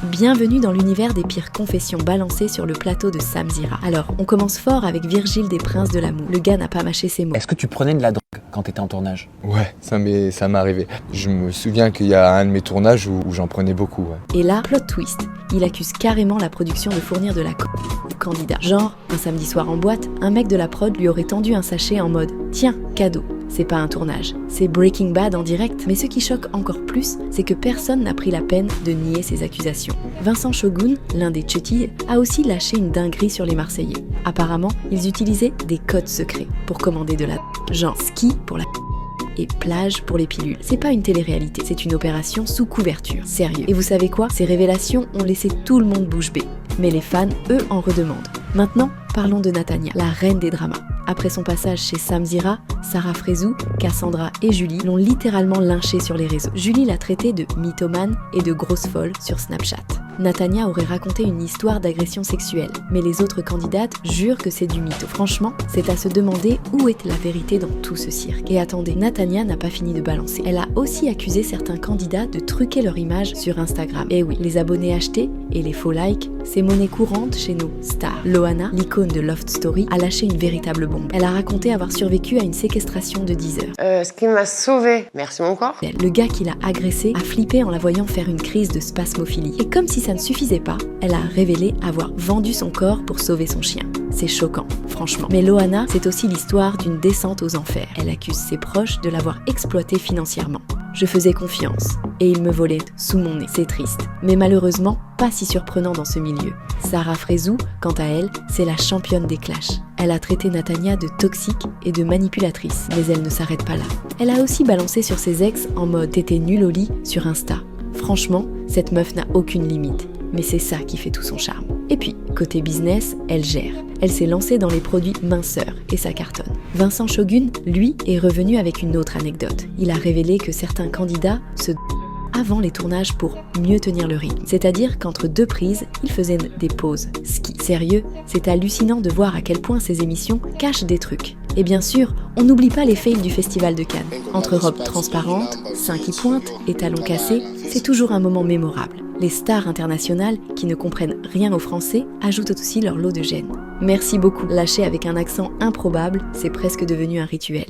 Bienvenue dans l'univers des pires confessions balancées sur le plateau de Samzira. Alors, on commence fort avec Virgile des Princes de l'amour. Le gars n'a pas mâché ses mots. Est-ce que tu prenais de la drogue quand t'étais en tournage? Ouais, ça m'est arrivé. Je me souviens qu'il y a un de mes tournages où j'en prenais beaucoup. Ouais. Et là, plot twist, il accuse carrément la production de fournir de la au candidat. Genre, un samedi soir en boîte, un mec de la prod lui aurait tendu un sachet en mode « Tiens, cadeau ». C'est pas un tournage, c'est Breaking Bad en direct, mais ce qui choque encore plus, c'est que personne n'a pris la peine de nier ces accusations. Vincent Shogun, l'un des Tchuttilles, a aussi lâché une dinguerie sur les Marseillais. Apparemment, ils utilisaient des codes secrets pour commander de la genre ski pour la et plage pour les pilules. C'est pas une télé-réalité, c'est une opération sous couverture. Sérieux. Et vous savez quoi? Ces révélations ont laissé tout le monde bouche bée. Mais les fans, eux, en redemandent. Maintenant, parlons de Natania, la reine des dramas. Après son passage chez Samzira, Sarah Frézou, Cassandra et Julie l'ont littéralement lynchée sur les réseaux. Julie l'a traitée de mythomane et de grosse folle sur Snapchat. Natania aurait raconté une histoire d'agression sexuelle, mais les autres candidates jurent que c'est du mytho. Franchement, c'est à se demander où est la vérité dans tout ce cirque. Et attendez, Natania n'a pas fini de balancer. Elle a aussi accusé certains candidats de truquer leur image sur Instagram. Et oui, les abonnés achetés et les faux likes, c'est monnaie courante chez nos stars. Loana, l'icône de Loft Story, a lâché une véritable bombe. Elle a raconté avoir survécu à une séquestration de 10 heures. Ce qui m'a sauvée, merci mon corps. Le gars qui l'a agressée a flippé en la voyant faire une crise de spasmophilie. Et comme si ça ne suffisait pas, elle a révélé avoir vendu son corps pour sauver son chien. C'est choquant, franchement. Mais Loana, c'est aussi l'histoire d'une descente aux enfers. Elle accuse ses proches de l'avoir exploitée financièrement. Je faisais confiance, et il me volait sous mon nez. C'est triste, mais malheureusement, pas si surprenant dans ce milieu. Sarah Frézou, quant à elle, c'est la championne des clashs. Elle a traité Natania de toxique et de manipulatrice, mais elle ne s'arrête pas là. Elle a aussi balancé sur ses ex en mode « t'étais nulle au lit » sur Insta. Franchement, cette meuf n'a aucune limite, mais c'est ça qui fait tout son charme. Et puis, côté business, elle gère. Elle s'est lancée dans les produits minceurs et ça cartonne. Vincent Shogun, lui, est revenu avec une autre anecdote. Il a révélé que certains candidats se avant les tournages pour mieux tenir le rythme. C'est-à-dire qu'entre deux prises, il faisait des pauses ski. Sérieux, c'est hallucinant de voir à quel point ces émissions cachent des trucs. Et bien sûr, on n'oublie pas les fails du Festival de Cannes. Entre robes transparentes, seins qui pointent et talons cassés, c'est toujours un moment mémorable. Les stars internationales, qui ne comprennent rien au français, ajoutent aussi leur lot de gêne. Merci beaucoup. Lâcher avec un accent improbable, c'est presque devenu un rituel.